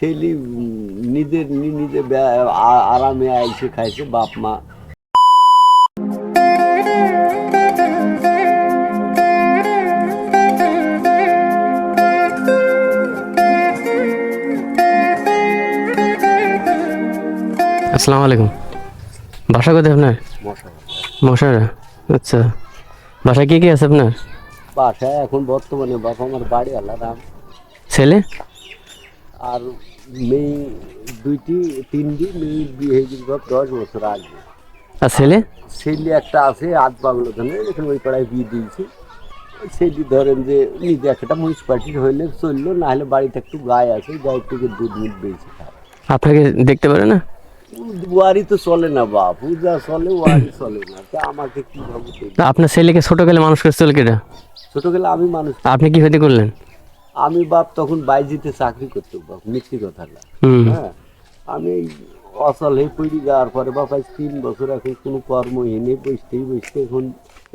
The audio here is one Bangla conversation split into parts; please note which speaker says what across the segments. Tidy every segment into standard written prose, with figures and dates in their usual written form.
Speaker 1: ছেলে নিজের নিজে আরামে আইসে খাইছে, বাপ মা।
Speaker 2: আসসালামু আলাইকুম। বাসা কোথায় আপনার? মশারা। আচ্ছা, বাসায় কে কে আছে আপনার?
Speaker 1: বাসায় এখন বর্তমানে বাপ আমার বাড়ি আলাদা,
Speaker 2: ছেলে
Speaker 1: আর মেয়ে দুইটি তিনটি, মেয়ে বিয়ে হয়ে বাপ 10 বছর আগে।
Speaker 2: আর ছেলে?
Speaker 1: ছেলে একটা আছে আধ বাংলো ধানে, এখানে ওই পাড়ায় বিয়ে দিয়েছি। সেটি ধরেন যে নিজে একটা মিউনিসিপালিটির হইলে চললো, না হলে বাড়িতে একটু গায়ে আছে, গায়ে থেকে দুধ মুধ বেশি খায়।
Speaker 2: আপনাকে দেখতে পারে না?
Speaker 1: ওয়ারি তো চলে না বাপ, পূজা চলে, ওয়ারি চলে না, তা আমাকে কি ভাবো?
Speaker 2: আপনার ছেলেকে ছোটকালে মানুষ করে চলে কেটা?
Speaker 1: ছোটবেলা আমি মানুষ,
Speaker 2: আপনি কি হতে করলেন?
Speaker 1: আমি বাপ তখন বাইজিতে চাকরি করতে বাপ, মিষ্টি কথা না। হ্যাঁ, আমি অচল হয়ে পড়ি যাওয়ার পরে বাপ আজ 3 বছর এখন কোনো কর্মহীনে বসতে এখন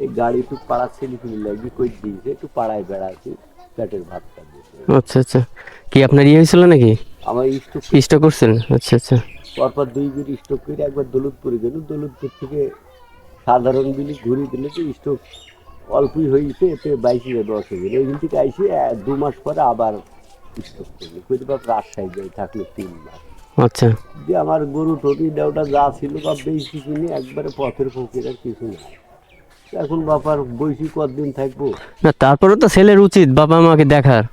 Speaker 1: এই গাড়ি একটু পাড়ার ছেলে ফেলে লাগি কই দিয়েছে, একটু পাড়ায় বেড়াচ্ছি, পেটের ভাতটা দিয়েছে।
Speaker 2: আচ্ছা আচ্ছা, কি আপনার ইয়ে হয়েছিল নাকি?
Speaker 1: আমার
Speaker 2: স্টক করছেন? আচ্ছা আচ্ছা।
Speaker 1: পরপর 2 বার স্টক করে, একবার দৌলতপুরে গেল, দৌলতপুর থেকে সাধারণ দিলে ঘুরে দিলে তো স্টক অল্পই হয়েছে, এতে 22-10 গেল। ওইখান থেকে আইসি 2 মাস পরে আবার স্টক করলো, কইতে বাপ রাজশাহী যাই, থাকলো 3 মাস।
Speaker 2: আচ্ছা,
Speaker 1: যে আমার গরু টটি দেওটা যা ছিল বা বেশি কিনে একবারে পথের ফকির, আর কিছু না। এখন বাপার বয়সী কতদিন থাকবো?
Speaker 2: না তারপরে তো ছেলের উচিত বাবা মাকে দেখার,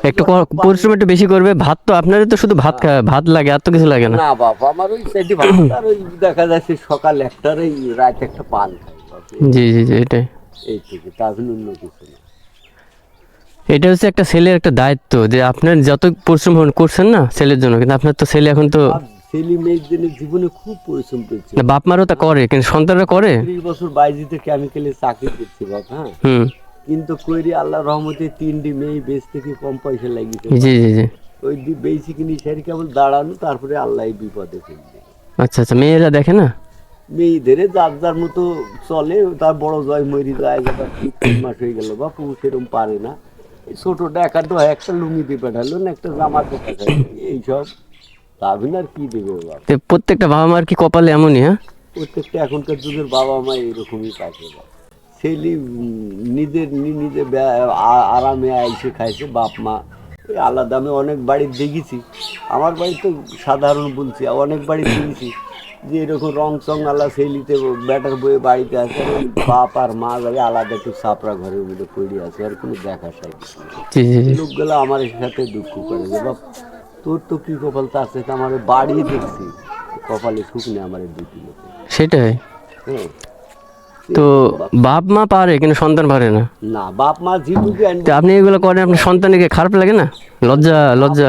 Speaker 2: একটু পরিশ্রম একটু বেশি করবে। ভাত তো আপনাদের তো শুধু ভাত ভাত লাগে, আর তো কিছু লাগে না।
Speaker 1: না বাবা, আমার ওই সাইডে ভাত, আর ওই দেখা যাচ্ছে সকাল একটার ওই রাত একটা পান খাই বাপ,
Speaker 2: জি জি জি, এটাই।
Speaker 1: এই থেকে তার অন্য কিছু না।
Speaker 2: এটা হচ্ছে একটা ছেলের একটা দায়িত্ব, যে আপনার যত পরিশ্রম করছেন না ছেলের জন্য, কিন্তু আপনার তো ছেলে এখন তো
Speaker 1: আর ছেলে মেয়ের জন্য জীবনে খুব পরিশ্রম করছে।
Speaker 2: বাপ মারও তা করে, কিন্তু সন্তানরা করে।
Speaker 1: 30 বছর বাইজিতে কেমিক্যালে চাকরি করছি বাপ। হ্যাঁ, কিন্তু কইরি আল্লাহ রহমতে 3টি মেয়ে বেচ থেকে কম পয়সা লাগিয়েছে।
Speaker 2: জি জি জি।
Speaker 1: ওই বেশি কিনি সারি কেবল দাঁড়ানো, তারপরে আল্লাহ বিপদে ফেলবে।
Speaker 2: আচ্ছা আচ্ছা, মেয়েরা দেখে না?
Speaker 1: মেয়েদের যার যার মতো চলে, তার বড় জয় মরি যায়, 3 মাস হয়ে গেল বাপু সেরকম পারে না। এই ছোটটা একান্ত একটা লুঙ্গি দিয়ে পাঠালো না, একটা জামা দিয়ে পাঠালো, এইসব তাবিন আর কি দেবে বাপ।
Speaker 2: তো প্রত্যেকটা বাবা মার কি কপালে এমনই? হ্যাঁ,
Speaker 1: প্রত্যেকটা এখনকার যুগের বাবা মা এরকমই পাচ্ছে বাপ। ছেলে নিজের নিজে আরামে আইসে খাইছে, বাপ মা এই আলাদা। আমি অনেক বাড়ি দেখেছি, আমার বাড়ি তো সাধারণ বলছি, অনেক বাড়ি দেখেছি যে এরকম রং চং আল্লাহ ছেলিতে ব্যাটার বয়ে বাড়িতে আছে, বাপ আর মা যাবে আলাদা একটু সাপড়া ঘরের মধ্যে পড়ে আছে, আর কোনো দেখা সাই লোকগুলো আমার সাথে দুঃখ করে যে বাপ তোর তো কি কপাল, তার সাথে আমার বাড়িয়ে দেখছি কপালে সুখ নেই আমার দুটি লোক।
Speaker 2: সেটাই
Speaker 1: হ্যাঁ,
Speaker 2: তো। বাপ মা পারে কিন্তু সন্তান পারে না।
Speaker 1: না বাপ মা জীবকে
Speaker 2: তো আপনি এগুলো করেন, আপনার সন্তানকে খারাপ লাগে না? লজ্জা লজ্জা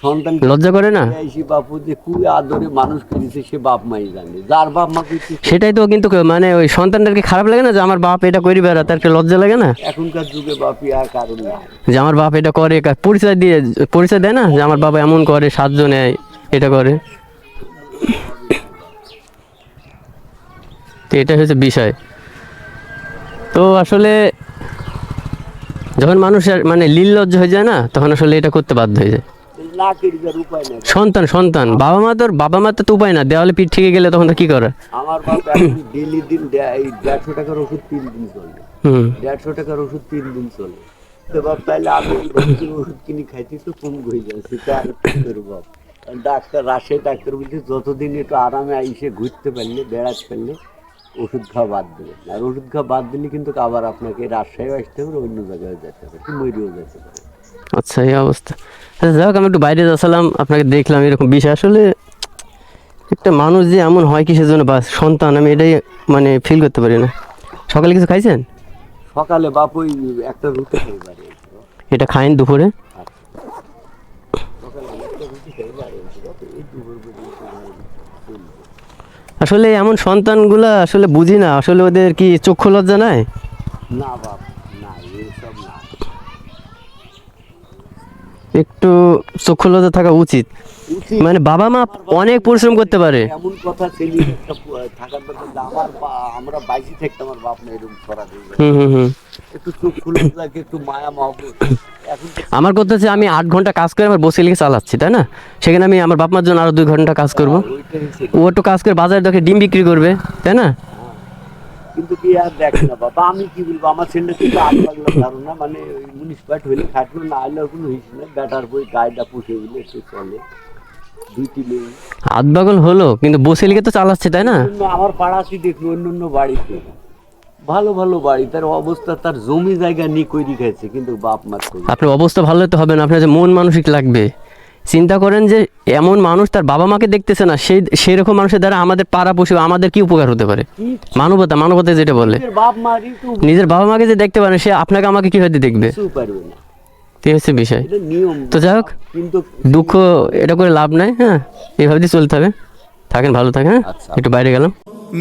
Speaker 1: সন্তান
Speaker 2: লজ্জা করে না?
Speaker 1: বাপু যে কুই আদরে মানুষ করেছে সে বাপ মাই জানে, যার বাপ মা করছে।
Speaker 2: সেটাই তো, কিন্তু মানে ওই সন্তানদেরকে খারাপ লাগে না যে আমার বাপ এটা করি বেড়া, তার একটা লজ্জা লাগে না?
Speaker 1: এখনকার যুগে বাপি আর কারণ না,
Speaker 2: যে আমার বাপ এটা করে, পরিচয় দিয়ে পরিচয় দেয় না যে আমার বাবা এমন করে, সাহায্য নেয়, এটা করে। তো এটা হচ্ছে বিষয়। তো আসলে যখন মানুষের মানে নির্লজ্জ হয়ে যায় না, তখন আসলে এটা করতে বাধ্য হয়ে যায়।
Speaker 1: না করিবার উপায় নেই।
Speaker 2: সন্তান সন্তান বাবা মা তো উপায় না, দেওয়ালে পিঠ থেকে গেলে তখন তো কি করে?
Speaker 1: আমার বাপ ডেলি দিন 150 টাকার ওষুধ 3 দিন চলে। 150 টাকার ওষুধ 3 দিন চলে। তো বাপ তাহলে আমি ওষুধ কিনে খাইতে তো কম হয়ে যাচ্ছে, তার কি করবো বাপ। ডাক্তার রাজশাহী ডাক্তার বলছে যতদিন একটু আরামে আইসে ঘুরতে পারলে, বেড়াতে পারলে ওষুধ খাওয়া বাদ দেবে। আর ওষুধ খাওয়া বাদ দিলে কিন্তু আবার আপনাকে রাজশাহী আসতে হবে, অন্য জায়গায় যেতে হবে, কি মরিও যেতে পারে।
Speaker 2: আচ্ছা, এই অবস্থা। আচ্ছা যাক, আমি একটু বাইরে যাচ্ছিলাম, আপনাকে দেখলাম এরকম বিষয়। আসলে একটা মানুষ যে এমন হয় কিসের জন্য, বা সন্তান, আমি এটাই মানে ফিল করতে পারি না। সকালে কিছু খাইছেন?
Speaker 1: সকালে বাপ ওই একটা রুটি খেয়ে পারে,
Speaker 2: এটা খাইন দুপুরে? আসলে এমন সন্তানগুলা আসলে বুঝি না, আসলে ওদের কি চক্ষু লজ্জা নাই?
Speaker 1: না বাপ, না এইসব না।
Speaker 2: একটু চক্ষুলতা থাকা উচিত।
Speaker 1: উচিত।
Speaker 2: মানে বাবা মা অনেক পরিশ্রম করতে পারে।
Speaker 1: এমন কথা ছেলে একটা থাকার দরকার যে আমরা বাইশে থাকতে আমার বাপ না এরকম ছড়া দিয়ে যায়।
Speaker 2: হুম হুম হুম।
Speaker 1: একটু চোখ খুলে লাগে, একটু মায়া মহব্বত। এখন তো
Speaker 2: আমার কথা হচ্ছে আমি 8 ঘন্টা কাজ করে আমার বসে লিখে চালাচ্ছি, তাই না? সেখানে আমি আমার বাপ মার জন্য আরো 2 ঘন্টা কাজ করব।
Speaker 1: ওইটাই হচ্ছে।
Speaker 2: ও একটু কাজ করে বাজারে দেখে ডিম বিক্রি করবে, তাই না?
Speaker 1: কিন্তু কি আর দেখে না বাবা, আমি কি বলবো, আমার ছেলে কিন্তু আট পাগলার ধারণা, মানে ওই 19 হইলে খাটলো, না হলে কোনো হইছে না, বেটার বই গায়েটা পুষে দিলে একটু চলে, 2টি মেয়ে।
Speaker 2: হাত পাগল হলো কিন্তু বসে লিখে তো চালাচ্ছে, তাই না?
Speaker 1: অন্য আমার পাড়াশি দেখলো অন্য অন্য বাড়িতে ভালো ভালো বাড়ি, তার অবস্থা, তার জমি জায়গা নিয়ে কইরি খাইছে, কিন্তু বাপ মার করি।
Speaker 2: আপনার অবস্থা ভালো হতে হবে না, আপনার যে মন মানসিক লাগবে। চিন্তা করেন যে এমন মানুষ তার বাবা মাকে দেখতেছে না, সেই রকম মানুষের দ্বারা আমাদের পাড়া পশু আমাদের কি উপকার হতে পারে? মানবতা, মানবতা যেটা বলে।
Speaker 1: নিজের বাপ মারই তো
Speaker 2: নিজের বাবা মাকে যে দেখতে পারে সে আপনাকে আমাকে কিভাবে দেখবে?
Speaker 1: কিছু পারবে না,
Speaker 2: ঠিক আছে বিষয়।
Speaker 1: এটা নিয়ম।
Speaker 2: তো যাই হোক,
Speaker 1: কিন্তু
Speaker 2: দুঃখ এটা করে লাভ নাই। হ্যাঁ, এইভাবে দিয়ে চলতে হবে। থাকেন, ভালো থাকেন। হ্যাঁ,
Speaker 1: আচ্ছা।
Speaker 2: একটু বাইরে গেলাম।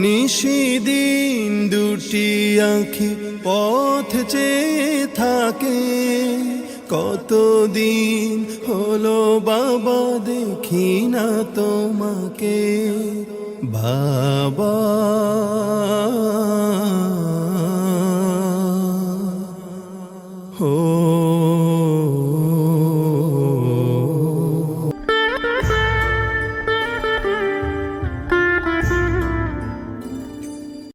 Speaker 3: নিশিদিন দুটি আঁখি পথ চেয়ে থাকে, কতদিন হলো বাবা দেখি না তোমাকে, বাবা ও